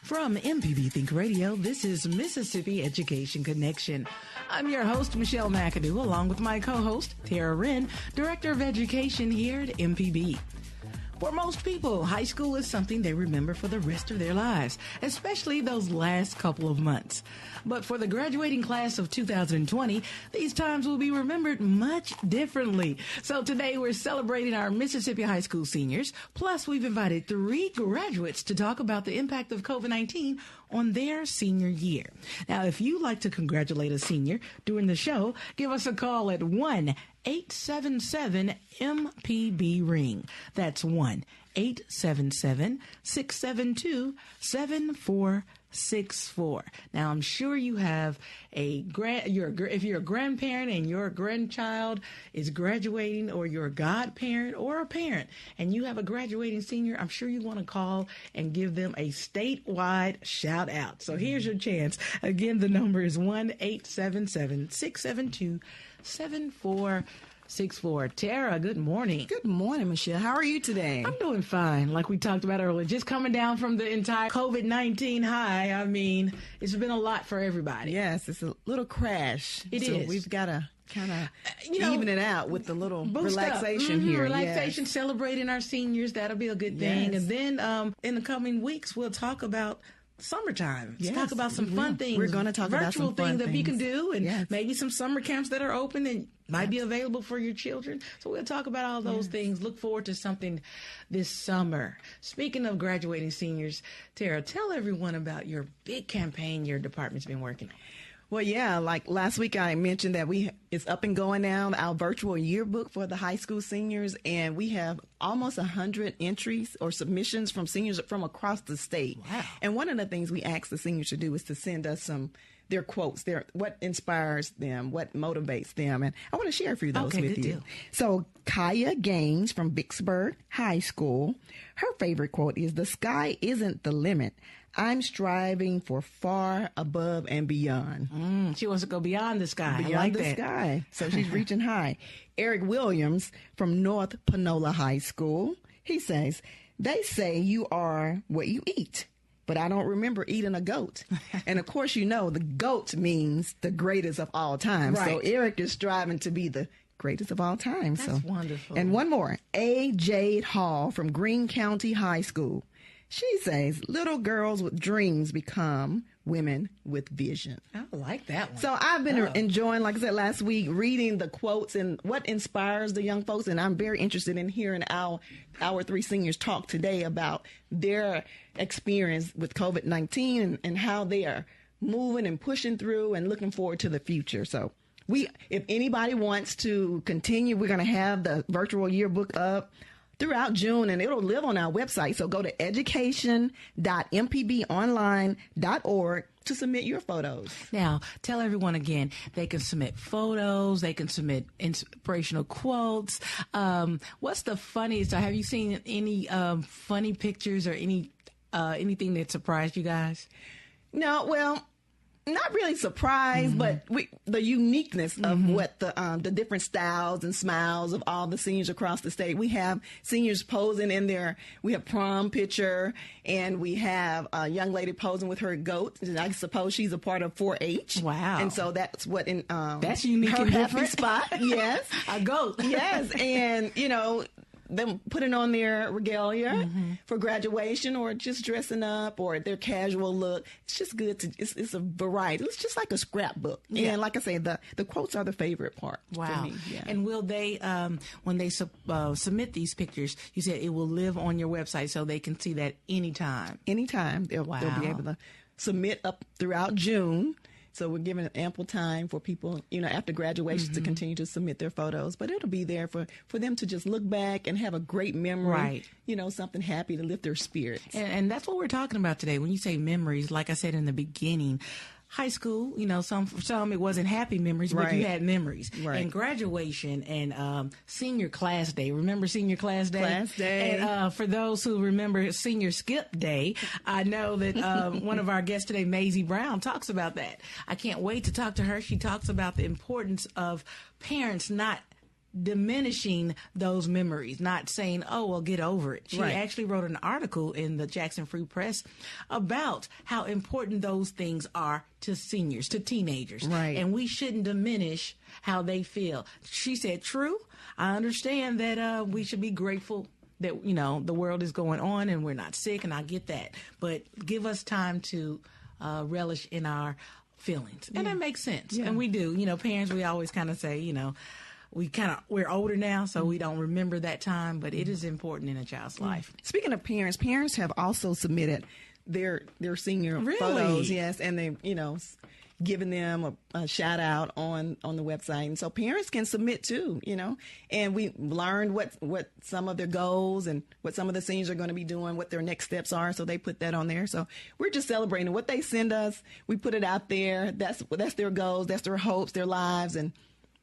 From MPB Think Radio, this is Mississippi Education Connection. I'm your host, Michelle McAdoo, along with my co-host, Tara Wren, Director of Education here at MPB. For most people, high school is something they remember for the rest of their lives, especially those last couple of months. But for the graduating class of 2020, these times will be remembered much differently. So today we're celebrating our Mississippi high school seniors, plus we've invited 3 graduates to talk about the impact of COVID-19 on their senior year. Now, if you'd like to congratulate a senior during the show, give us a call at 1-877-MPB-RING. That's 1-877-672-7464. Now, I'm sure you have if you're a grandparent and your grandchild is graduating, or you're a godparent or a parent and you have a graduating senior, I'm sure you want to call and give them a statewide shout out. So here's your chance. Again, the number is 1-877-672-7464. Tara, good morning. Good morning, Michelle. How are you today? I'm doing fine. Like we talked about earlier, just coming down from the entire COVID-19 high. I mean, it's been a lot for everybody. Yes, it's a little crash. It is. We've got to kind of even it out with the little relaxation here. Relaxation, yes. Celebrating our seniors. That'll be a good thing. Yes. And then in the coming weeks, we'll talk about summertime. Yes, talk about some fun things. We're going to talk about some virtual things that we can do, and yes. maybe some summer camps that are open and might be available for your children. So we'll talk about all those things. Look forward to something this summer. Speaking of graduating seniors, Tara, tell everyone about your big campaign your department's been working on. Well, yeah, like last week I mentioned that it's up and going now, our virtual yearbook for the high school seniors, and we have almost 100 entries or submissions from seniors from across the state. Wow. And one of the things we ask the seniors to do is to send us their quotes, what inspires them, what motivates them. And I want to share a few of those with you. Deal. So Kaya Gaines from Vicksburg High School, her favorite quote is, "The sky isn't the limit. I'm striving for far above and beyond." She wants to go beyond the sky. Beyond I like the that. sky. So she's reaching high. Eric Williams from North Panola High School, he says, "They say you are what you eat, but I don't remember eating a goat." And of course, the goat means the greatest of all time. Right. So Eric is striving to be the greatest of all time. That's wonderful. And one more, A. Jade Hall from Greene County High School. She says, "Little girls with dreams become women with vision." I like that one. So I've been enjoying, like I said last week, reading the quotes and what inspires the young folks. And I'm very interested in hearing our 3 seniors talk today about their experience with COVID-19 and how they are moving and pushing through and looking forward to the future. So if anybody wants to continue, we're going to have the virtual yearbook up throughout June, and it'll live on our website. So go to education.mpbonline.org to submit your photos. Now, tell everyone again, they can submit photos, they can submit inspirational quotes. What's the funniest? Have you seen any funny pictures or anything that surprised you guys? No, well, not really surprised, but the uniqueness of what the different styles and smiles of all the seniors across the state. We have seniors posing we have prom picture, and we have a young lady posing with her goat. And I suppose she's a part of 4-H. Wow. And so that's what that's unique her and happy different spot. Yes. A goat. Yes. And, them putting on their regalia for graduation, or just dressing up, or their casual look. It's just good it's a variety. It's just like a scrapbook. Yeah. And like I say, the quotes are the favorite part. Wow. For me. Yeah. And will they, when they submit these pictures, you said it will live on your website so they can see that anytime? Anytime. They'll be able to submit up throughout June. So we're giving ample time for people, after graduation to continue to submit their photos. But it'll be there for them to just look back and have a great memory, right. Something happy to lift their spirits. And that's what we're talking about today. When you say memories, like I said in the beginning, high school, for some it wasn't happy memories, but you had memories. Right. And graduation and senior class day. Remember senior class day? Class day. And for those who remember senior skip day, I know that one of our guests today, Maisie Brown, talks about that. I can't wait to talk to her. She talks about the importance of parents not diminishing those memories, not saying, oh, well, get over it. She Right. actually wrote an article in the Jackson Free Press about how important those things are to seniors, to teenagers. Right. And we shouldn't diminish how they feel. She said, true, I understand that we should be grateful that, the world is going on and we're not sick, and I get that. But give us time to relish in our feelings. And that makes sense. Yeah. And we do. Parents, we always kind of say, we're older now, so we don't remember that time, but it is important in a child's life. Speaking of parents have also submitted their senior Really? photos, yes, and they, giving them a shout out on the website. And so parents can submit too, and we learned what some of their goals and what some of the seniors are going to be doing, what their next steps are. So they put that on there. So we're just celebrating what they send us. We put it out there. That's their goals. That's their hopes, their lives. And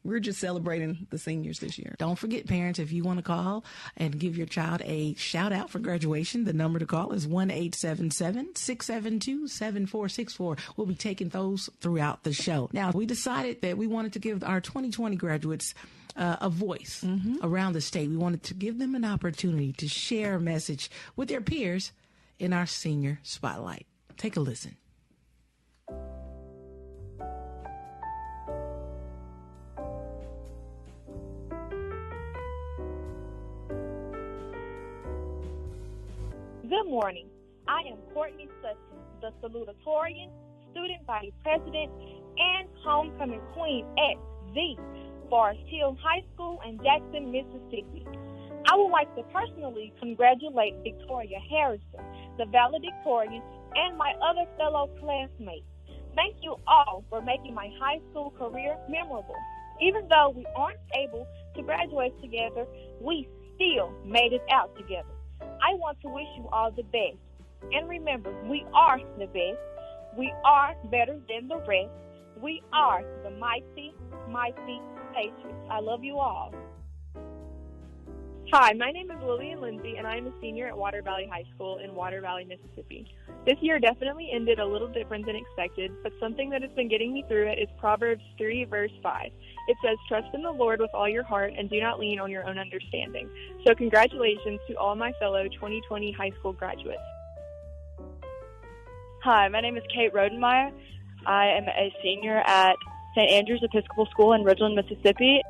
we're just celebrating the seniors this year. Don't forget, parents, if you want to call and give your child a shout out for graduation, the number to call is 1-877-672-7464. We'll be taking those throughout the show. Now, we decided that we wanted to give our 2020 graduates a voice around the state. We wanted to give them an opportunity to share a message with their peers in our senior spotlight. Take a listen. Good morning. I am Courtney Sutton, the salutatorian, student body president, and homecoming queen at the Forest Hill High School in Jackson, Mississippi. I would like to personally congratulate Victoria Harrison, the valedictorian, and my other fellow classmates. Thank you all for making my high school career memorable. Even though we aren't able to graduate together, we still made it out together. I want to wish you all the best. And remember, we are the best. We are better than the rest. We are the mighty, mighty Patriots. I love you all. Hi, my name is Lillian Lindsay, and I am a senior at Water Valley High School in Water Valley, Mississippi. This year definitely ended a little different than expected, but something that has been getting me through it is Proverbs 3, verse 5. It says, trust in the Lord with all your heart and do not lean on your own understanding. So congratulations to all my fellow 2020 high school graduates. Hi, my name is Kate Rodenmeyer. I am a senior at St. Andrew's Episcopal School in Ridgeland, Mississippi.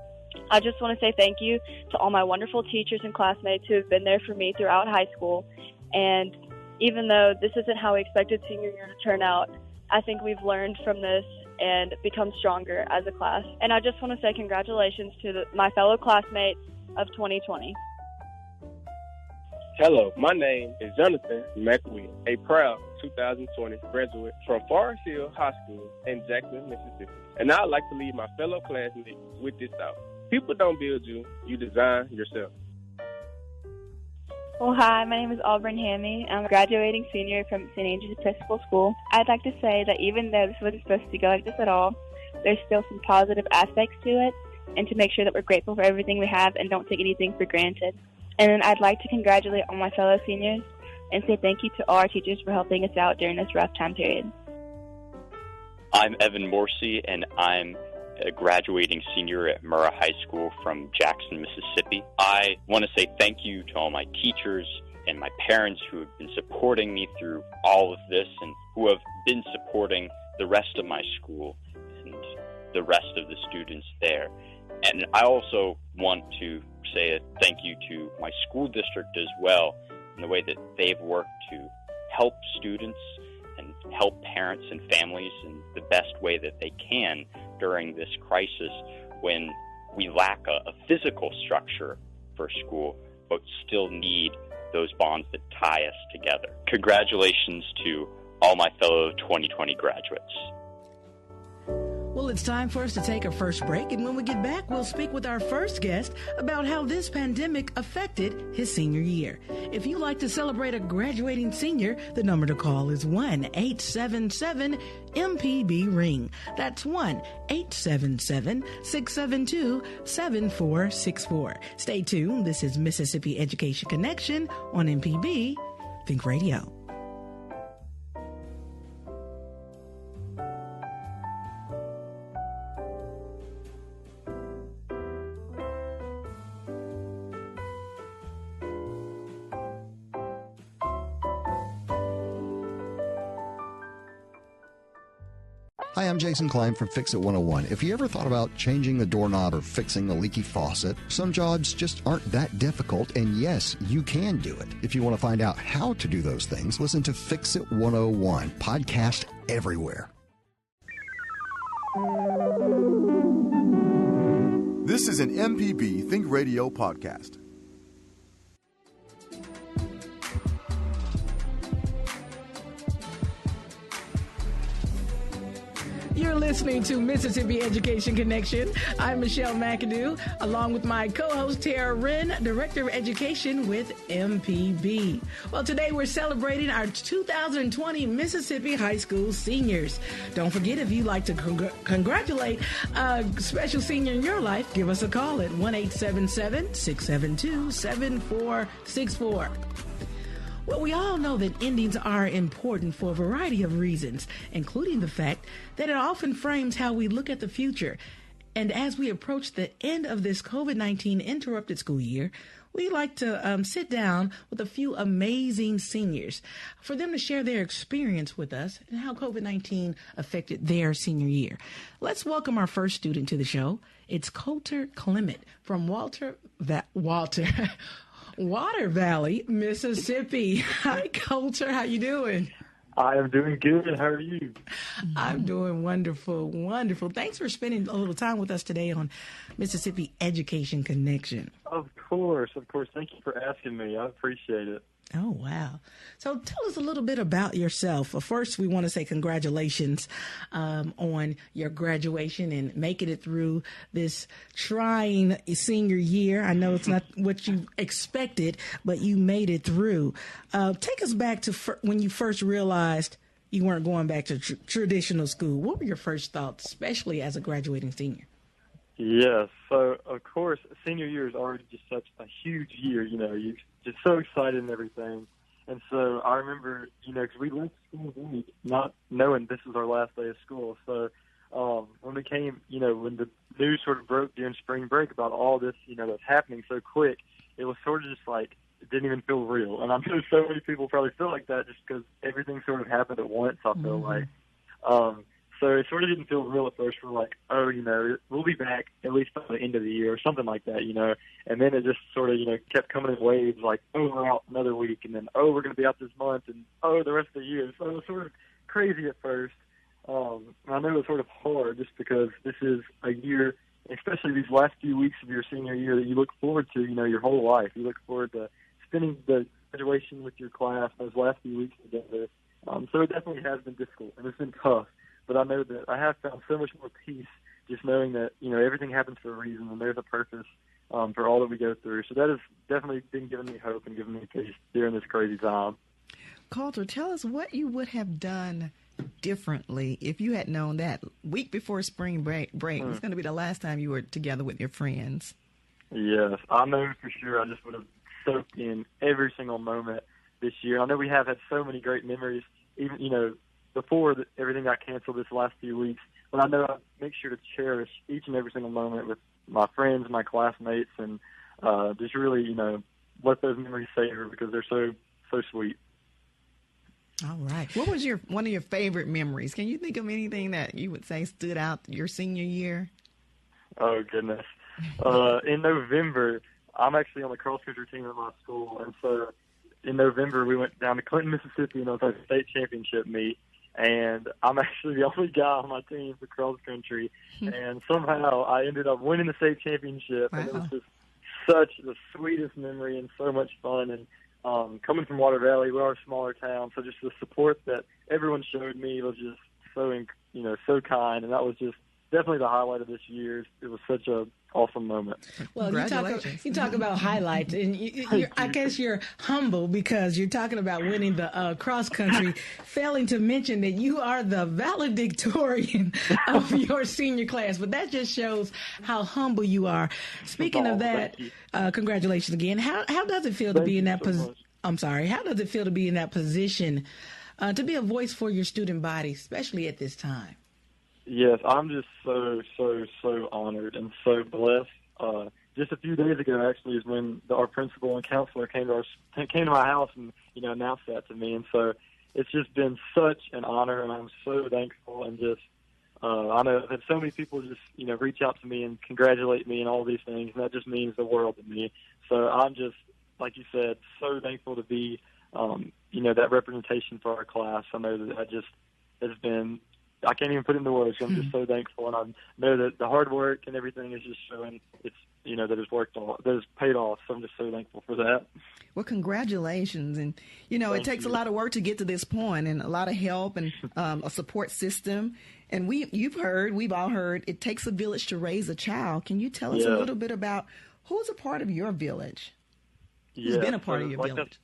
I just want to say thank you to all my wonderful teachers and classmates who have been there for me throughout high school. And even though this isn't how we expected senior year to turn out, I think we've learned from this and become stronger as a class. And I just want to say congratulations to my fellow classmates of 2020. Hello, my name is Jonathan McWhee, a proud 2020 graduate from Forest Hill High School in Jackson, Mississippi. And I'd like to leave my fellow classmates with this thought. People don't build you, you design yourself. Well, hi, my name is Auburn Hammy. I'm a graduating senior from St. Andrew's Episcopal School. I'd like to say that even though this wasn't supposed to go like this at all, there's still some positive aspects to it, and to make sure that we're grateful for everything we have and don't take anything for granted. And then I'd like to congratulate all my fellow seniors and say thank you to all our teachers for helping us out during this rough time period. I'm Evan Morsey, and I'm a graduating senior at Murrah High School from Jackson, Mississippi. I want to say thank you to all my teachers and my parents who have been supporting me through all of this and who have been supporting the rest of my school and the rest of the students there. And I also want to say a thank you to my school district as well in the way that they've worked to help students and help parents and families in the best way that they can during this crisis when we lack a physical structure for school, but still need those bonds that tie us together. Congratulations to all my fellow 2020 graduates. Well, it's time for us to take our first break, and when we get back, we'll speak with our first guest about how this pandemic affected his senior year. If you'd like to celebrate a graduating senior, the number to call is 1-877-MPB-RING. That's 1-877-672-7464. Stay tuned. This is Mississippi Education Connection on MPB Think Radio. Hi, I'm Jason Klein from Fix It 101. If you ever thought about changing the doorknob or fixing a leaky faucet, some jobs just aren't that difficult, and yes, you can do it. If you want to find out how to do those things, listen to Fix It 101, podcast everywhere. This is an MPB Think Radio podcast. You're listening to Mississippi Education Connection. I'm Michelle McAdoo, along with my co-host Tara Wren, Director of Education with MPB. Well, today we're celebrating our 2020 Mississippi High School seniors. Don't forget, if you'd like to congratulate a special senior in your life, give us a call at 1-877-672-7464. Well, we all know that endings are important for a variety of reasons, including the fact that it often frames how we look at the future. And as we approach the end of this COVID-19 interrupted school year, we like to sit down with a few amazing seniors for them to share their experience with us and how COVID-19 affected their senior year. Let's welcome our first student to the show. It's Coulter Clement from Water Valley, Mississippi. Hi, Coulter. How you doing? I am doing good. How are you? I'm doing wonderful, wonderful. Thanks for spending a little time with us today on Mississippi Education Connection. Of course. Thank you for asking me. I appreciate it. Oh, wow. So tell us a little bit about yourself. Well, first, we want to say congratulations on your graduation and making it through this trying senior year. I know it's not what you expected, but you made it through. Take us back to when you first realized you weren't going back to traditional school. What were your first thoughts, especially as a graduating senior? Yes. So, of course, senior year is already just such a huge year. You know, you're just so excited and everything. And so I remember, because we left school week not knowing this was our last day of school. So when we came, when the news sort of broke during spring break about all this, that's happening so quick, it was sort of just like, it didn't even feel real. And I'm sure so many people probably feel like that just because everything sort of happened at once, I feel like. So it sort of didn't feel real at first. We're like, we'll be back at least by the end of the year or something like that, And then it just sort of, kept coming in waves like, we're out another week. And then, we're going to be out this month. And, the rest of the year. So it was sort of crazy at first. I know it was sort of hard just because this is a year, especially these last few weeks of your senior year, that you look forward to, your whole life. You look forward to spending the graduation with your class, those last few weeks together. So it definitely has been difficult and it's been tough. But I know that I have found so much more peace just knowing that, everything happens for a reason and there's a purpose for all that we go through. So that has definitely been giving me hope and giving me peace during this crazy time. Coulter, tell us what you would have done differently if you had known that week before spring break was going to be the last time you were together with your friends. Yes, I know for sure. I just would have soaked in every single moment this year. I know we have had so many great memories, even, before everything got canceled this last few weeks. But I know I make sure to cherish each and every single moment with my friends, my classmates, and just really, let those memories savor because they're so sweet. All right. What was one of your favorite memories? Can you think of anything that you would say stood out your senior year? Oh, goodness. In November, I'm actually on the cross-country team at my school. And so in November, we went down to Clinton, Mississippi, and it was our state championship meet. And I'm actually the only guy on my team for cross-country. And somehow I ended up winning the state championship. Wow. And it was just such the sweetest memory and so much fun. And coming from Water Valley, we are a smaller town, so just the support that everyone showed me was just so kind. And that was just definitely the highlight of this year. It was such a awesome moment. Well, you talk about highlights, and I guess you're humble because you're talking about winning the cross country, failing to mention that you are the valedictorian of your senior class. But that just shows how humble you are. Speaking of that, congratulations again. How does it feel to be in that position? I'm sorry. How does it feel to be in that position, to be a voice for your student body, especially at this time? Yes, I'm just so honored and so blessed. Just a few days ago, actually, is when our principal and counselor came to my house and announced that to me. And so it's just been such an honor, and I'm so thankful and just I know that so many people just, reach out to me and congratulate me and all these things, and that just means the world to me. So I'm just, like you said, so thankful to be, that representation for our class. I know that just has been, I can't even put it into words. I'm just so thankful, and I know that the hard work and everything is just showing it's, that it's worked off, that it's paid off. So I'm just so thankful for that. Well, congratulations. And, it takes a lot of work to get to this point, and a lot of help and a support system. And we've all heard, it takes a village to raise a child. Can you tell us a little bit about who's a part of your village? Who's been a part of your village?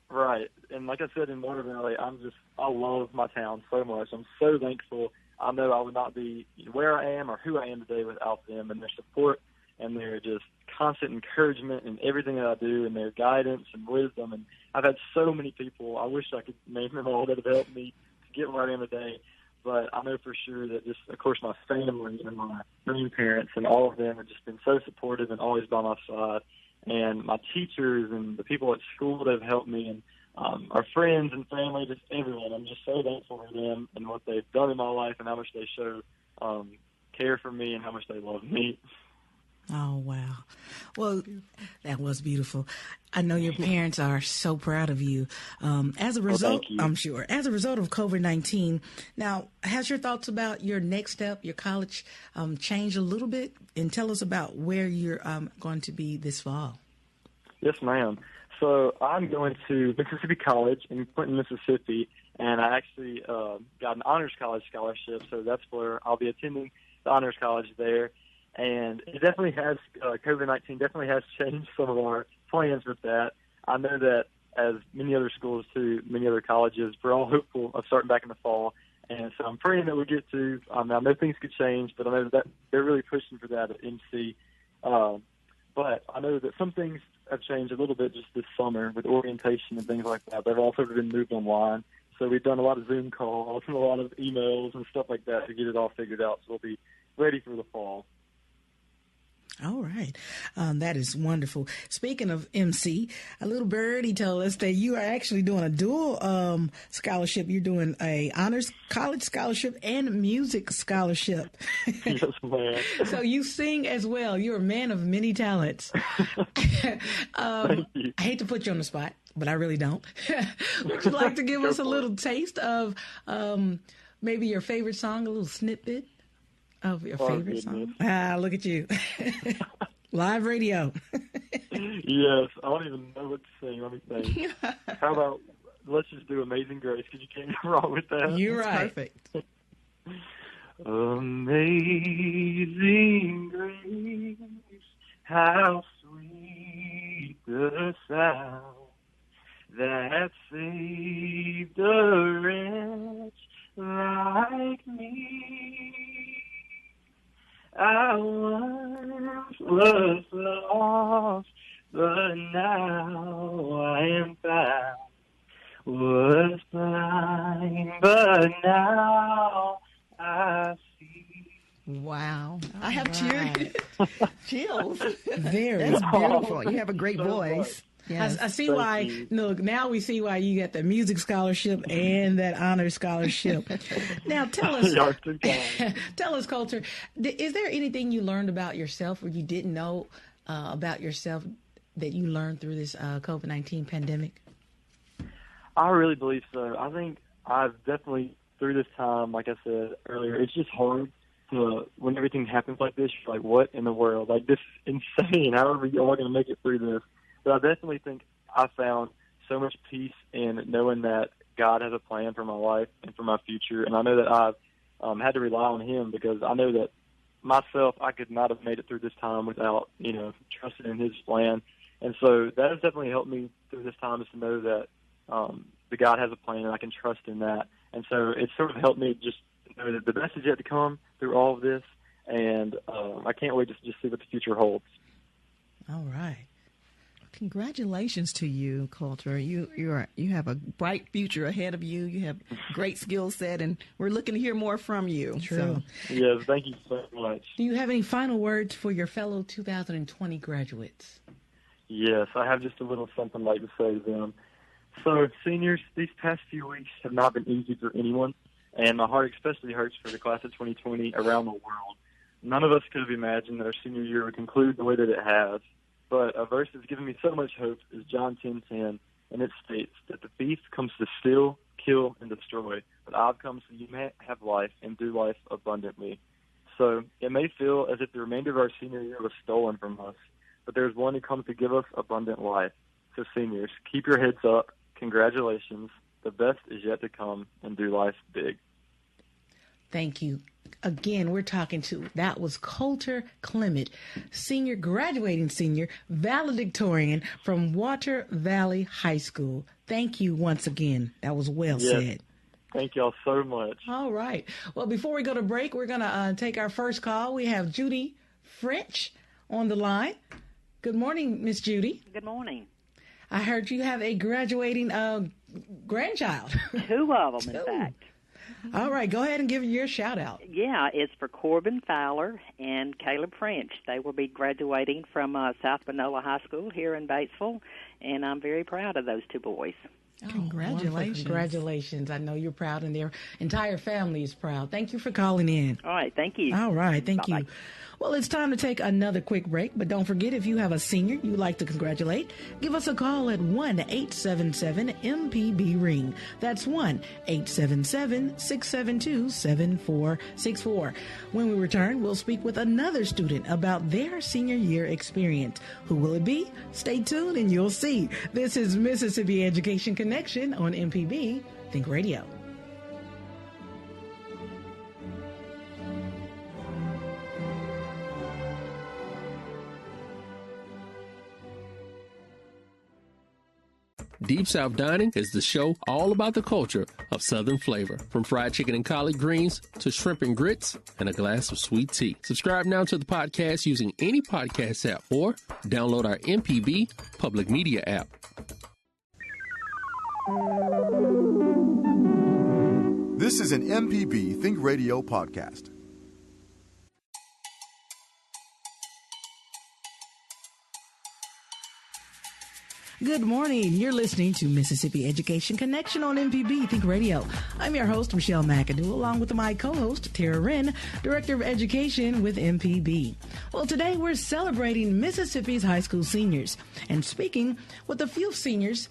Right. And like I said, in Water Valley, I love my town so much. I'm so thankful. I know I would not be where I am or who I am today without them and their support and their just constant encouragement in everything that I do and their guidance and wisdom. And I've had so many people, I wish I could name them all, that have helped me to get where I am today. But I know for sure that just, of course, my family and my grandparents and all of them have just been so supportive and always by my side. And my teachers and the people at school that have helped me, and our friends and family, just everyone. I'm just so thankful for them and what they've done in my life and how much they show care for me and how much they love me. Oh, wow. Well, that was beautiful. I know your parents are so proud of you. As a result, I'm sure, as a result of COVID-19, now, has your thoughts about your next step, your college, changed a little bit? And tell us about where you're going to be this fall. Yes, ma'am. So I'm going to Mississippi College in Clinton, Mississippi, and I actually got an honors college scholarship, so that's where I'll be attending the honors college there. And it definitely has, COVID-19 definitely has changed some of our plans with that. I know that as many other schools too, many other colleges, we're all hopeful of starting back in the fall. And so I'm praying that we get to, I know things could change, but I know that they're really pushing for that at MC. But I know that some things have changed a little bit just this summer with orientation and things like that. They've also been moved online. So we've done a lot of Zoom calls and a lot of emails and stuff like that to get it all figured out. So we'll be ready for the fall. All right. That is wonderful. Speaking of MC, a little birdie told us that you are actually doing a dual scholarship. You're doing a honors college scholarship and music scholarship. Yes, ma'am. So you sing as well. You're a man of many talents. Thank you. I hate to put you on the spot, but I really don't. Would you like to give us a little taste of maybe your favorite song, a little snippet of your favorite song? Look at you. Live radio. Yes, I don't even know what to sing. Let me think. How about, let's just do Amazing Grace, because you can't go wrong with that. You're right. Perfect. Amazing grace, how sweet the sound that saved a wretch like me. I once was lost, but now I am found. Was blind, but now I see. Wow. I have chills. Very That's beautiful. You have a great voice. Yes. I see why. Look, now we see why you got the music scholarship and that honor scholarship. Now, tell us, Coulter, is there anything you learned about yourself or you didn't know about yourself that you learned through this COVID-19 pandemic? I really believe so. I think I've definitely, through this time, like I said earlier, it's just hard to, when everything happens like this, you're like, what in the world? Like, this is insane. How are we all going to make it through this? But I definitely think I found so much peace in knowing that God has a plan for my life and for my future. And I know that I've had to rely on Him, because I know that myself, I could not have made it through this time without, trusting in His plan. And so that has definitely helped me through this time, is to know that the God has a plan and I can trust in that. And so it's sort of helped me just know that the best is yet to come through all of this. And I can't wait to just see what the future holds. All right. Congratulations to you, Coulter. You have a bright future ahead of you. You have great skill set, and we're looking to hear more from you. True. So. Yes, thank you so much. Do you have any final words for your fellow 2020 graduates? Yes, I have just a little something I'd like to say to them. So, seniors, these past few weeks have not been easy for anyone, and my heart especially hurts for the class of 2020 around the world. None of us could have imagined that our senior year would conclude the way that it has, but a verse that's given me so much hope is John 10:10, and it states that the thief comes to steal, kill, and destroy, but I've come so you may have life and do life abundantly. So it may feel as if the remainder of our senior year was stolen from us, but there's one who comes to give us abundant life. So seniors, keep your heads up. Congratulations. The best is yet to come, and do life big. Thank you. Again, that was Coulter Clement, graduating senior, valedictorian from Water Valley High School. Thank you once again. That was well said. Thank y'all so much. All right. Well, before we go to break, we're going to take our first call. We have Judy French on the line. Good morning, Miss Judy. Good morning. I heard you have a graduating grandchild. Two of them, in fact. All right, go ahead and give your shout out. Yeah, it's for Corbin Fowler and Caleb French. They will be graduating from South Panola High School here in Batesville, and I'm very proud of those two boys. Oh, congratulations. Congratulations. I know you're proud, and their entire family is proud. Thank you for calling in. All right, thank you. All right, thank Bye-bye. you. Well, it's time to take another quick break, but don't forget, if you have a senior you'd like to congratulate, give us a call at 1-877-MPB-RING. That's 1-877-672-7464. When we return, we'll speak with another student about their senior year experience. Who will it be? Stay tuned and you'll see. This is Mississippi Education Connection on MPB Think Radio. Deep South Dining is the show all about the culture of Southern flavor, from fried chicken and collard greens to shrimp and grits and a glass of sweet tea. Subscribe now to the podcast using any podcast app or download our MPB public media app. This is an MPB Think Radio podcast. Good morning. You're listening to Mississippi Education Connection on MPB Think Radio. I'm your host, Michelle McAdoo, along with my co-host, Tara Wren, Director of Education with MPB. Well, today we're celebrating Mississippi's high school seniors and speaking with a few seniors,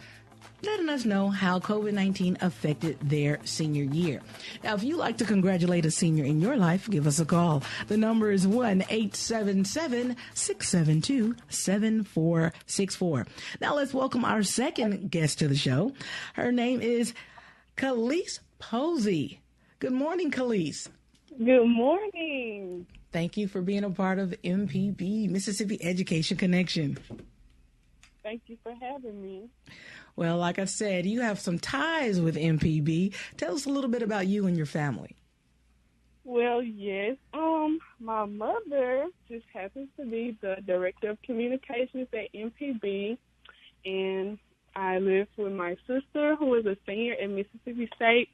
letting us know how COVID-19 affected their senior year. Now, if you'd like to congratulate a senior in your life, give us a call. The number is 1-877-672-7464. Now, let's welcome our second guest to the show. Her name is Khalees Posey. Good morning, Khalees. Good morning. Thank you for being a part of MPB, Mississippi Education Connection. Thank you for having me. Well, like I said, you have some ties with MPB. Tell us a little bit about you and your family. Well, yes. My mother just happens to be the Director of Communications at MPB, and I live with my sister, who is a senior at Mississippi State,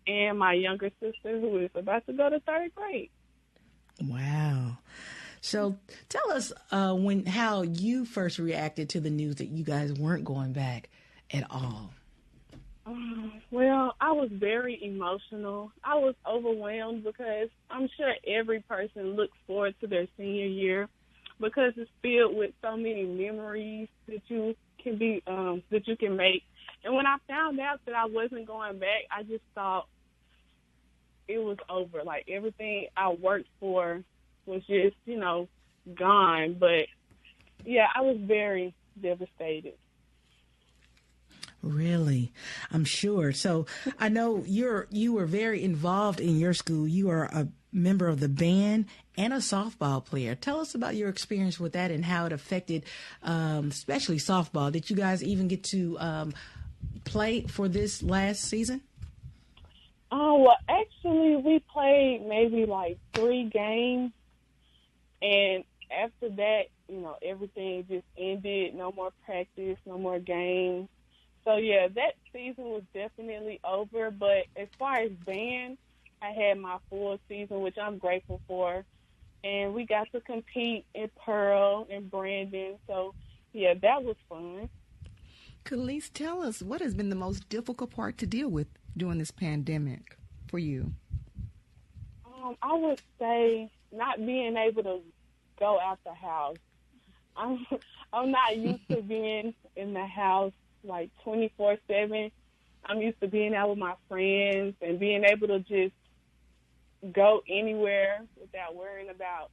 and my younger sister, who is about to go to third grade. Wow. So tell us how you first reacted to the news that you guys weren't going back at all. Well, I was very emotional. I was overwhelmed because I'm sure every person looks forward to their senior year because it's filled with so many memories that you can make. And when I found out that I wasn't going back, I just thought it was over. Like everything I worked for was just, gone. But yeah, I was very devastated. Really? I'm sure. So I know you were very involved in your school. You are a member of the band and a softball player. Tell us about your experience with that and how it affected, especially softball. Did you guys even get to play for this last season? Well, actually, we played maybe like 3 games. And after that, everything just ended. No more practice, no more games. So, yeah, that season was definitely over. But as far as band, I had my full season, which I'm grateful for. And we got to compete in Pearl and Brandon. So, yeah, that was fun. Khalees, tell us, what has been the most difficult part to deal with during this pandemic for you? I would say not being able to go out the house. I'm not used to being in the house like 24/7. I'm used to being out with my friends and being able to just go anywhere without worrying about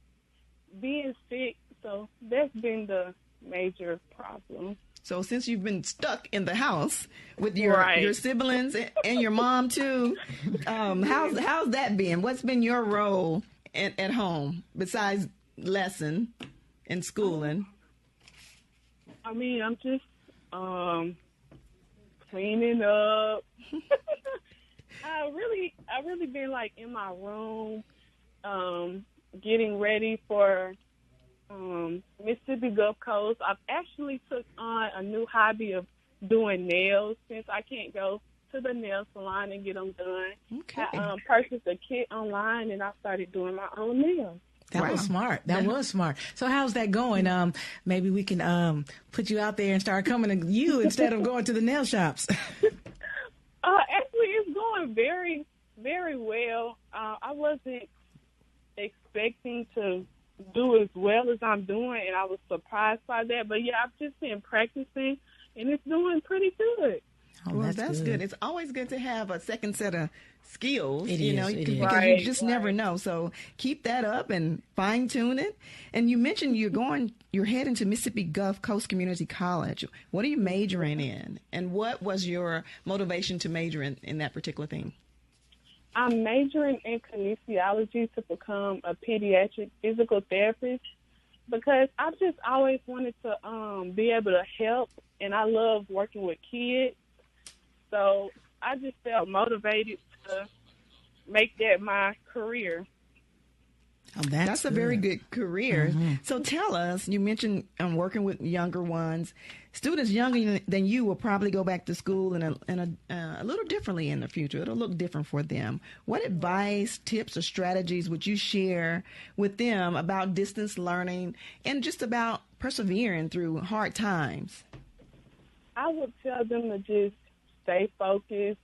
being sick. So that's been the major problem. So since you've been stuck in the house with your siblings and your mom too, how's that been? What's been your role at home besides lesson and schooling? I mean, I'm just cleaning up. I really been like in my room, getting ready for Mississippi Gulf Coast. I've actually took on a new hobby of doing nails since I can't go to the nail salon and get them done. Okay. I purchased a kit online and I started doing my own nails. That was smart. That was smart. So how's that going? Maybe we can put you out there and start coming to you instead of going to the nail shops. Actually, it's going very, very well. I wasn't expecting to do as well as I'm doing, and I was surprised by that. But, yeah, I've just been practicing, and it's doing pretty good. Oh, well, that's good. It's always good to have a second set of skills, because you just never know. So keep that up and fine tune it. And you mentioned you're heading to Mississippi Gulf Coast Community College. What are you majoring in? And what was your motivation to major in that particular thing? I'm majoring in kinesiology to become a pediatric physical therapist because I've just always wanted to be able to help, and I love working with kids. So I just felt motivated to make that my career. Oh, that's a very good career. Mm-hmm. So tell us, you mentioned working with younger ones. Students younger than you will probably go back to school in a little differently in the future. It'll look different for them. What advice, tips, or strategies would you share with them about distance learning and just about persevering through hard times? I would tell them to just stay focused.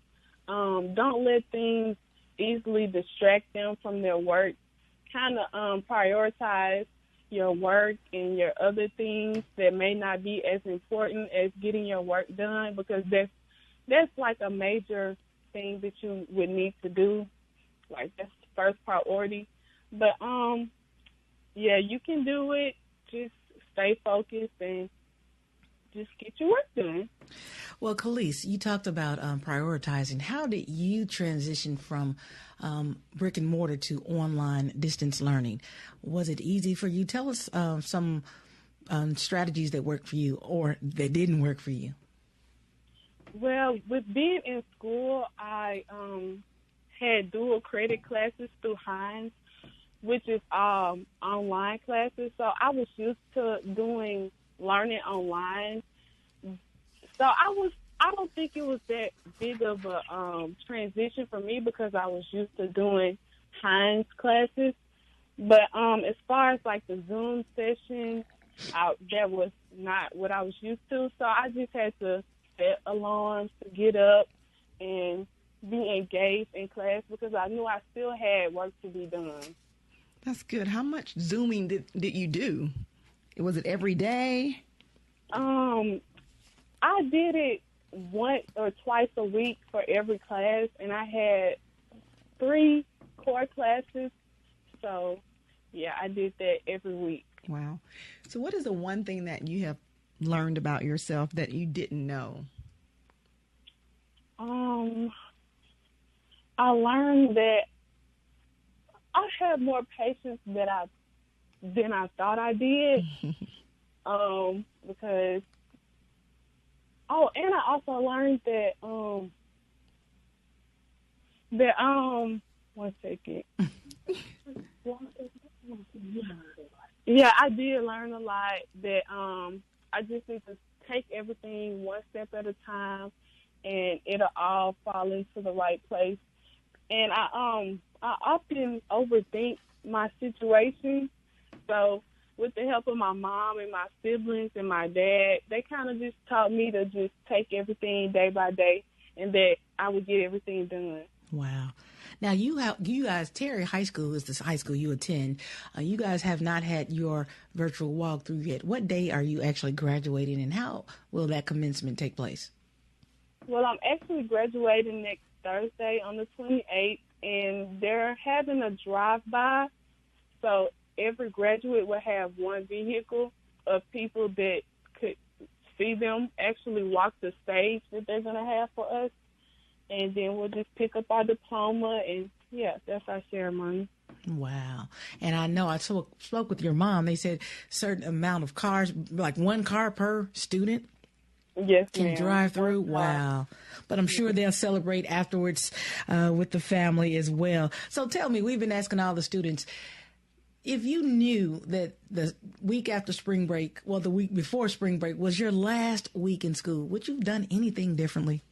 Don't let things easily distract them from their work. Kind of prioritize your work and your other things that may not be as important as getting your work done, because that's like a major thing that you would need to do. Like, that's the first priority. But yeah, you can do it. Just stay focused and just get your work done. Well, Khalees, you talked about prioritizing. How did you transition from brick and mortar to online distance learning? Was it easy for you? Tell us some strategies that worked for you or that didn't work for you. Well, with being in school, I had dual credit classes through Hines, which is online classes. So I was used to doing learning online. So I don't think it was that big of a transition for me because I was used to doing Hines classes. But as far as like the Zoom session, that was not what I was used to. So I just had to set alarms to get up and be engaged in class because I knew I still had work to be done. That's good. How much Zooming did you do? Was it every day? I did it once or twice a week for every class, and I had 3 core classes. So, yeah, I did that every week. Wow. So what is the one thing that you have learned about yourself that you didn't know? I learned that I have more patience than I thought I did. Because and I also learned that one second. Yeah, I did learn a lot that I just need to take everything one step at a time and it'll all fall into the right place. And I often overthink my situation. So with the help of my mom and my siblings and my dad, they kind of just taught me to just take everything day by day and that I would get everything done. Wow. Now, you guys, Terry High School is the high school you attend. You guys have not had your virtual walkthrough yet. What day are you actually graduating, and how will that commencement take place? Well, I'm actually graduating next Thursday on the 28th, and they're having a drive-by. So every graduate will have one vehicle of people that could see them actually walk the stage that they're going to have for us. And then we'll just pick up our diploma, and, yeah, that's our ceremony. Wow. And I know I spoke with your mom. They said certain amount of cars, like one car per student. Yes, can ma'am. drive through. Wow. But I'm sure they'll celebrate afterwards with the family as well. So tell me, we've been asking all the students, if you knew that the week after spring break, well, the week before spring break was your last week in school, would you have done anything differently?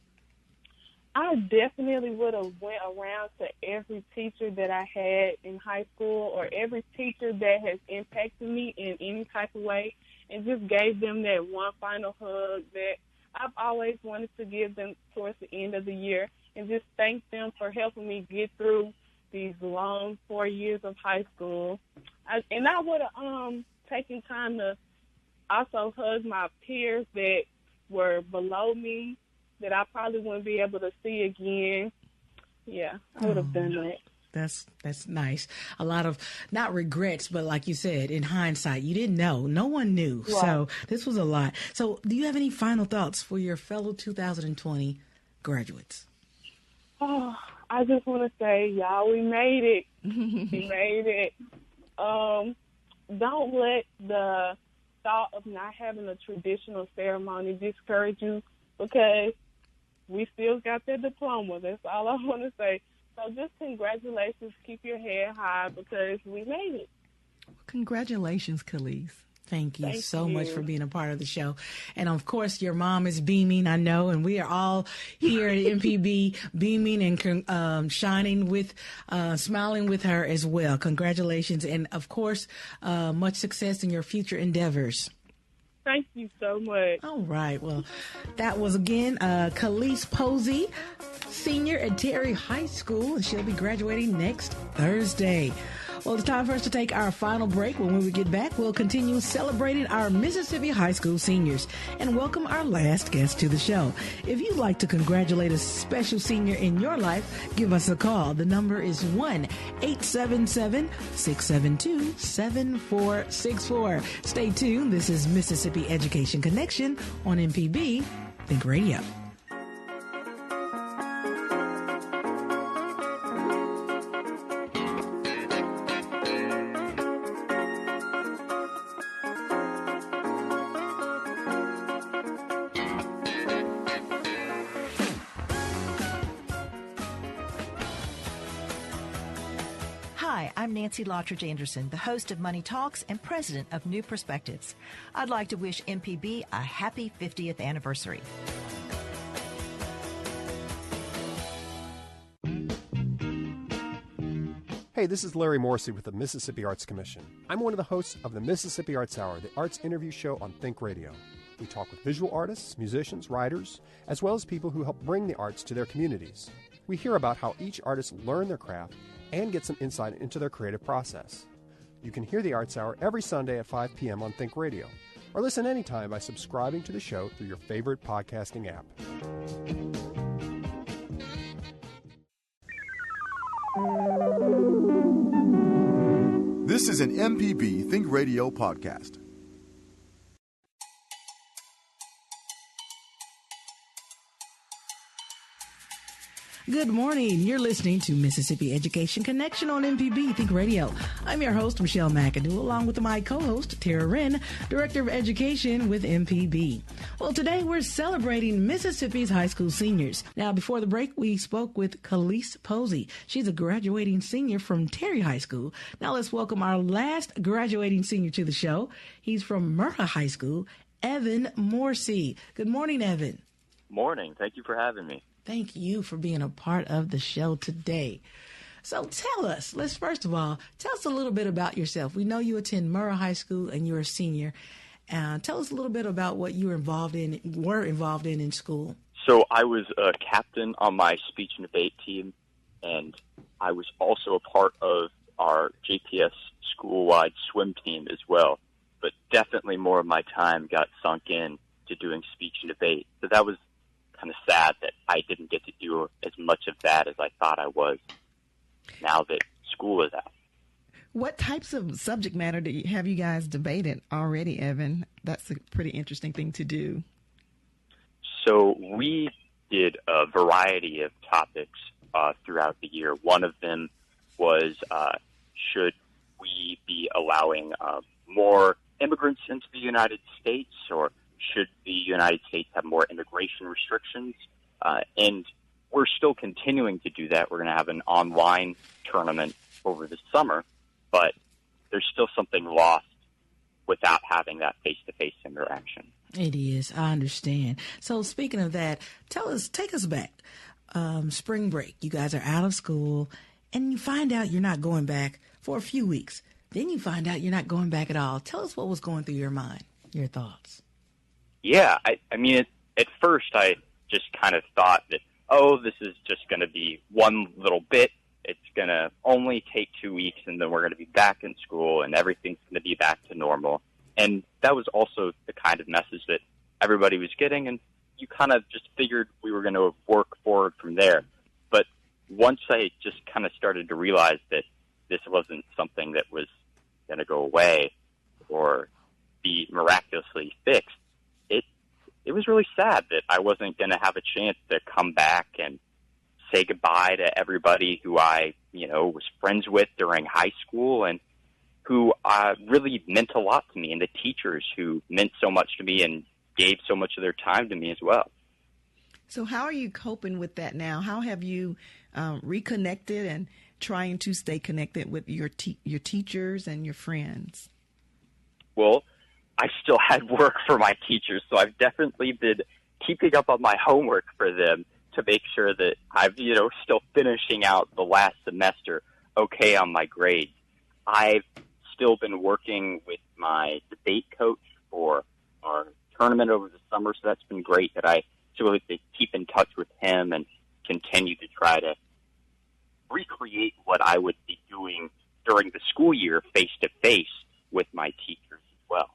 I definitely would have went around to every teacher that I had in high school, or every teacher that has impacted me in any type of way, and just gave them that one final hug that I've always wanted to give them towards the end of the year, and just thank them for helping me get through these long 4 years of high school. I would have taken time to also hug my peers that were below me, that I probably wouldn't be able to see again. Yeah, I would have done that. That's nice. A lot of, not regrets, but like you said, in hindsight, you didn't know. No one knew. Right. So this was a lot. So do you have any final thoughts for your fellow 2020 graduates? Oh, I just want to say, y'all, we made it. We made it. Don't let the thought of not having a traditional ceremony discourage you, because we still got that diploma. That's all I want to say. So just congratulations. Keep your head high, because we made it. Congratulations, Khalees. Thank you so much for being a part of the show. And, of course, your mom is beaming, I know, and we are all here at MPB beaming and shining with, smiling with her as well. Congratulations. And, of course, much success in your future endeavors. Thank you so much. All right. Well, that was, again, Khalees Posey, senior at Terry High School, and she'll be graduating next Thursday. Well, it's time for us to take our final break. When we get back, we'll continue celebrating our Mississippi High School seniors and welcome our last guest to the show. If you'd like to congratulate a special senior in your life, give us a call. The number is 1-877-672-7464. Stay tuned. This is Mississippi Education Connection on MPB Think Radio. Hi, I'm Nancy Lottridge Anderson, the host of Money Talks and president of New Perspectives. I'd like to wish MPB a happy 50th anniversary. Hey, this is Larry Morrissey with the Mississippi Arts Commission. I'm one of the hosts of the Mississippi Arts Hour, the arts interview show on Think Radio. We talk with visual artists, musicians, writers, as well as people who help bring the arts to their communities. We hear about how each artist learned their craft and get some insight into their creative process. You can hear the Arts Hour every Sunday at 5 p.m. on Think Radio, or listen anytime by subscribing to the show through your favorite podcasting app. This is an MPB Think Radio podcast. Good morning. You're listening to Mississippi Education Connection on MPB Think Radio. I'm your host, Michelle McAdoo, along with my co-host, Tara Wren, Director of Education with MPB. Well, today we're celebrating Mississippi's high school seniors. Now, before the break, we spoke with Khalees Posey. She's a graduating senior from Terry High School. Now let's welcome our last graduating senior to the show. He's from Murrah High School, Evan Morrissey. Good morning, Evan. Morning. Thank you for having me. Thank you for being a part of the show today. So tell us, first of all, tell us a little bit about yourself. We know you attend Murrah High School and you're a senior. Tell us a little bit about what you were involved in school. So I was a captain on my speech and debate team, and I was also a part of our JPS school-wide swim team as well. But definitely more of my time got sunk in to doing speech and debate. So that was kind of sad that I didn't get to do as much of that as I thought I was now that school is out. What types of subject matter have you guys debated already, Evan? That's a pretty interesting thing to do. So we did a variety of topics throughout the year. One of them was should we be allowing more immigrants into the United States, or should the United States have more immigration restrictions? And we're still continuing to do that. We're going to have an online tournament over the summer, but there's still something lost without having that face-to-face interaction. It is. I understand. So speaking of that, take us back. Spring break. You guys are out of school, and you find out you're not going back for a few weeks. Then you find out you're not going back at all. Tell us what was going through your mind, your thoughts. Yeah, I mean, at first I just kind of thought that, this is just going to be one little bit. It's going to only take 2 weeks, and then we're going to be back in school, and everything's going to be back to normal. And that was also the kind of message that everybody was getting, and you kind of just figured we were going to work forward from there. But once I just kind of started to realize that this wasn't something that was going to go away or be miraculously fixed, it was really sad that I wasn't going to have a chance to come back and say goodbye to everybody who I, was friends with during high school and who really meant a lot to me, and the teachers who meant so much to me and gave so much of their time to me as well. So how are you coping with that now? How have you reconnected and trying to stay connected with your teachers and your friends? Well, I still had work for my teachers, so I've definitely been keeping up on my homework for them to make sure that I'm, still finishing out the last semester okay on my grades. I've still been working with my debate coach for our tournament over the summer, so that's been great that I still have to keep in touch with him and continue to try to recreate what I would be doing during the school year face-to-face with my teachers as well.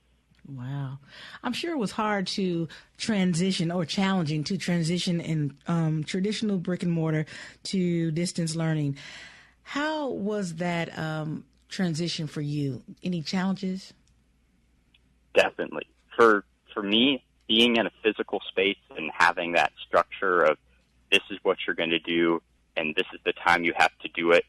Wow. I'm sure it was hard to transition or challenging to transition in traditional brick and mortar to distance learning. How was that transition for you? Any challenges? Definitely. For me, being in a physical space and having that structure of this is what you're going to do and this is the time you have to do it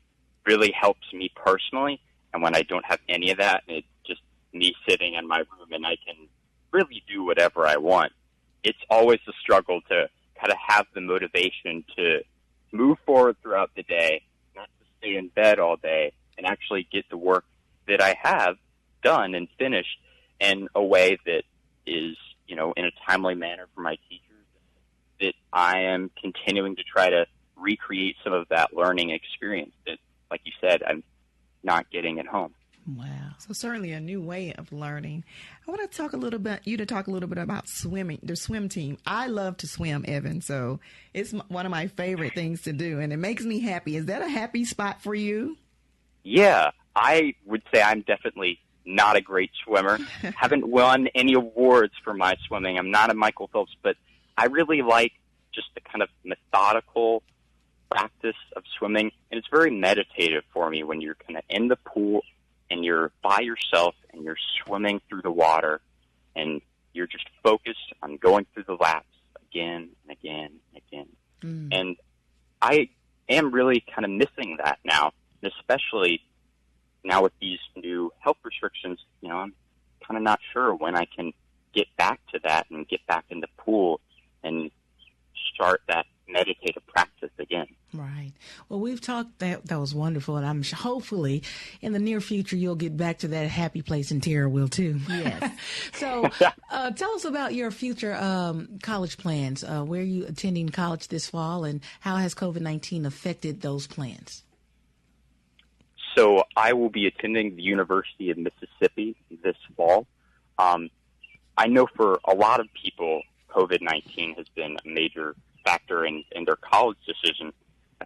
really helps me personally. And when I don't have any of that, it's just me sitting in my room and I can really do whatever I want. It's always a struggle to kind of have the motivation to move forward throughout the day, not to stay in bed all day, and actually get the work that I have done and finished in a way that is, in a timely manner for my teachers, that I am continuing to try to recreate some of that learning experience that, like you said, I'm not getting at home. Wow. So certainly a new way of learning. I want to talk a little bit about swimming, the swim team. I love to swim, Evan, so it's one of my favorite things to do, and it makes me happy. Is that a happy spot for you? Yeah, I would say I'm definitely not a great swimmer. Haven't won any awards for my swimming. I'm not a Michael Phelps, but I really like just the kind of methodical practice of swimming, and it's very meditative for me when you're kind of in the pool and you're by yourself and you're swimming through the water and you're just focused on going through the laps again and again and again. And I am really kind of missing that now, and especially now with these new health restrictions. I'm kind of not sure when I can get back to that and get back in the pool and start that meditative practice again. Right. Well, we've talked, that was wonderful, and I'm hopefully in the near future you'll get back to that happy place, and Tara will too. Yes. So tell us about your future college plans. Where are you attending college this fall, and how has COVID-19 affected those plans? So I will be attending the University of Mississippi this fall. I know for a lot of people, COVID-19 has been a major factor in their college decision.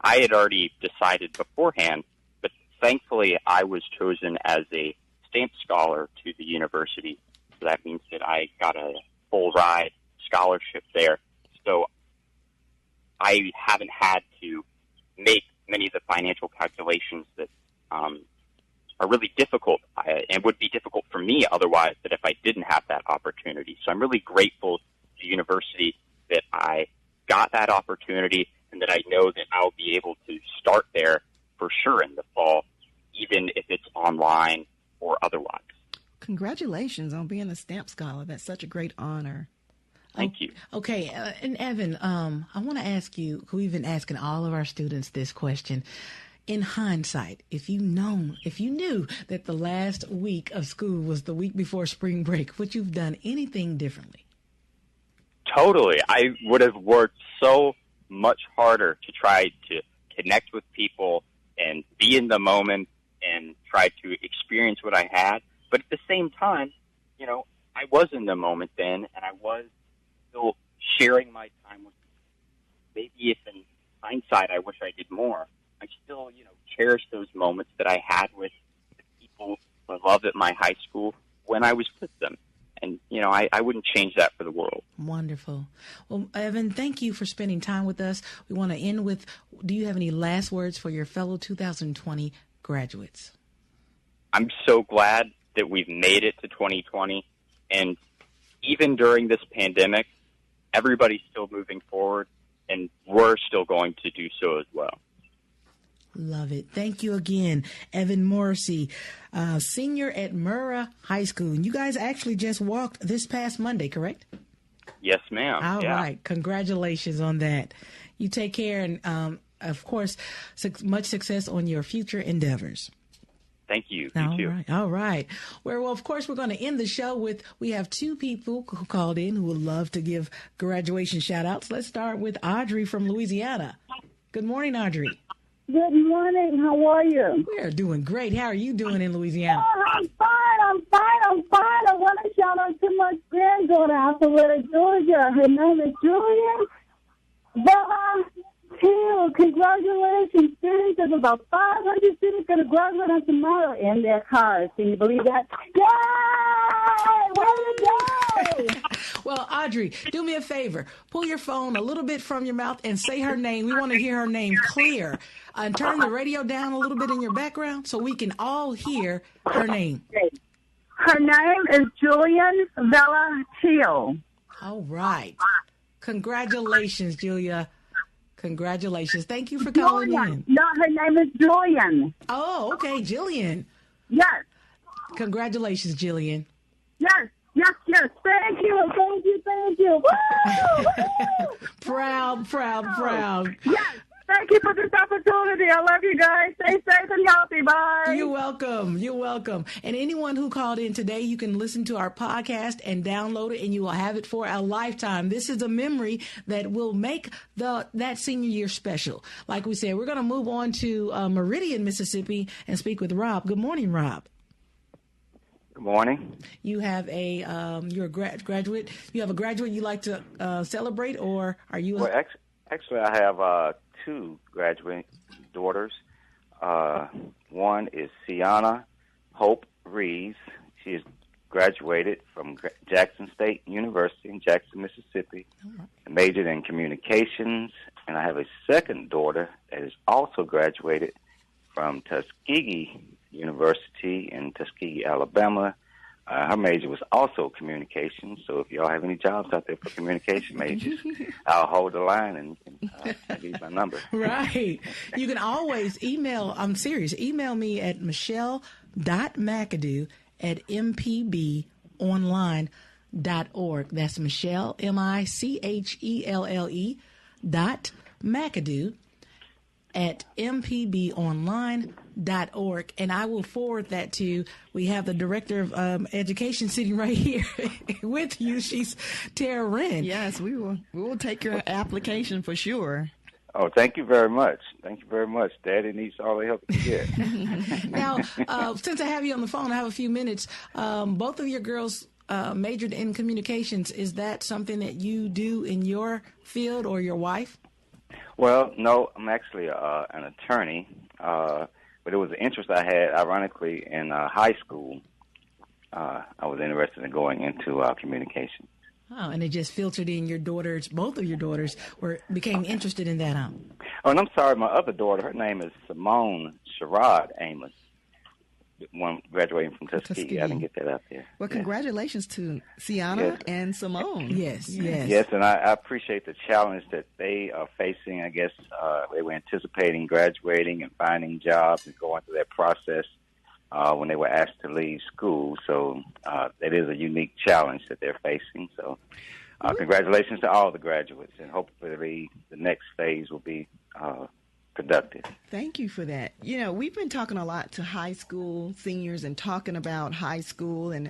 I had already decided beforehand, but thankfully I was chosen as a stamp scholar to the university. So that means that I got a full ride scholarship there. So I haven't had to make many of the financial calculations that are really difficult and would be difficult for me otherwise that if I didn't have that opportunity. So I'm really grateful to the university that I got that opportunity and that I know that I'll be able to start there for sure in the fall, even if it's online or otherwise. Congratulations on being a stamp scholar. That's such a great honor. Thank you. Okay, and Evan, I want to ask you, we've been asking all of our students this question. In hindsight, if you knew that the last week of school was the week before spring break, would you have done anything differently? Totally. I would have worked so much harder to try to connect with people and be in the moment and try to experience what I had. But at the same time, you know, I was in the moment then, and I was still sharing my time with people. Maybe if in hindsight I wish I did more, I still, you know, cherish those moments that I had with the people I love at my high school when I was with them. And, you know, I wouldn't change that for the world. Wonderful. Well, Evan, thank you for spending time with us. We want to end with, do you have any last words for your fellow 2020 graduates? I'm so glad that we've made it to 2020. And even during this pandemic, everybody's still moving forward, and we're still going to do so as well. Love it. Thank you again, Evan Morrissey, senior at Murrah High School. And you guys actually just walked this past Monday, correct? Yes, ma'am. All right. Congratulations on that. You take care, and of course, much success on your future endeavors. Thank you. You too. All right. Well, of course, we're going to end the show with, we have two people who called in who would love to give graduation shout outs. Let's start with Audrey from Louisiana. Good morning, Audrey. Good morning. How are you? We are doing great. How are you doing in Louisiana? Oh, I'm fine. I want to shout out to my granddaughter out of Georgia. Her name is Julian. Congratulations, students. There's about 500 students going to graduate on tomorrow in their cars. Can you believe that? Yay! Way to go! Well, Audrey, do me a favor. Pull your phone a little bit from your mouth and say her name. We want to hear her name clear. And turn the radio down a little bit in your background so we can all hear her name. Her name is Julian Vela Teal. All right. Congratulations, Julia. Congratulations. Thank you for calling in. No, her name is Julian. Oh, okay. Jillian. Yes. Congratulations, Jillian. Yes. Thank you. Woo! Proud. Yes. Thank you for this opportunity. I love you guys. Stay safe and healthy. Bye. You're welcome. And anyone who called in today, you can listen to our podcast and download it, and you will have it for a lifetime. This is a memory that will make that senior year special. Like we said, we're going to move on to Meridian, Mississippi, and speak with Rob. Good morning, Rob. Good morning. You have you're a graduate. You have a graduate you like to celebrate, or are you? Well, actually, I have two graduate daughters. One is Sienna Hope Reeves. She has graduated from Jackson State University in Jackson, Mississippi, and majored in communications. And I have a second daughter that has also graduated from Tuskegee University in Tuskegee, Alabama. Her major was also communications, so if y'all have any jobs out there for communication majors, I'll hold the line and you can leave my number. Right. You can always email me at michelle.mcadoo@mpbonline.org. That's Michelle, MICHELLE .McAdoo@mpbonline.org, and I will forward that to. We have the director of education sitting right here with you. She's Tara Wren. Yes, we will take your application for sure. Oh, thank you very much. Daddy needs all the help he can get. Now, since I have you on the phone, I have a few minutes. Both of your girls majored in communications. Is that something that you do in your field, or your wife? Well, no, I'm actually an attorney, but it was an interest I had, ironically, in high school. I was interested in going into communication. Oh, and it just filtered in. Your daughters, both of your daughters, became interested in that, huh? Oh, and I'm sorry, my other daughter, her name is Simone Sherrod Amos, one graduating from Tuskegee. I didn't get that out there. Well, congratulations to Sienna and Simone. Yes. Yes, and I appreciate the challenge that they are facing. I guess they were anticipating graduating and finding jobs and going through that process when they were asked to leave school. So that is a unique challenge that they're facing. So congratulations to all the graduates, and hopefully the next phase will be productive. Thank you for that. You know, we've been talking a lot to high school seniors and talking about high school and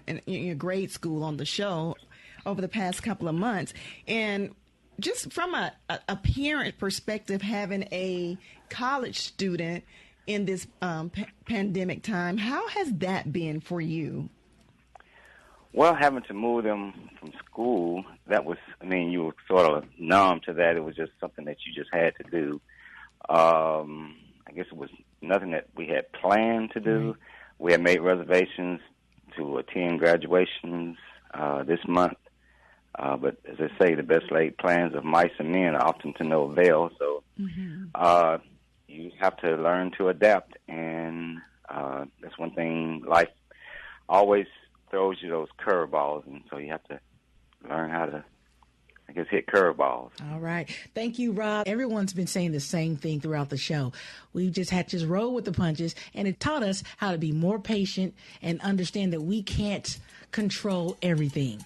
grade school on the show over the past couple of months. And just from a parent perspective, having a college student in this pandemic time, how has that been for you? Well, having to move them from school, you were sort of numb to that. It was just something that you just had to do. I guess it was nothing that we had planned to do. Mm-hmm. We had made reservations to attend graduations this month. But as I say, the best laid plans of mice and men are often to no avail. So you have to learn to adapt. And that's one thing. Life always throws you those curveballs. And so you have to learn how to, hit curveballs. All right. Thank you, Rob. Everyone's been saying the same thing throughout the show. We just had to roll with the punches, and it taught us how to be more patient and understand that we can't control everything.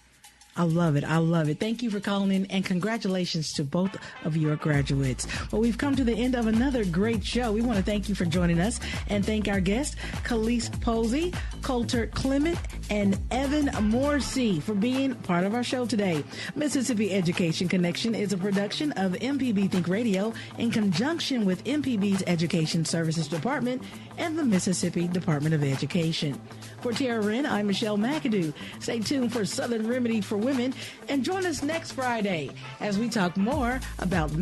I love it. I love it. Thank you for calling in, and congratulations to both of your graduates. Well, we've come to the end of another great show. We want to thank you for joining us and thank our guests, Khalees Posey, Coulter Clement, and Evan Morsey for being part of our show today. Mississippi Education Connection is a production of MPB Think Radio in conjunction with MPB's Education Services Department and the Mississippi Department of Education. For Tara Wren, I'm Michelle McAdoo. Stay tuned for Southern Remedy for Women and join us next Friday as we talk more about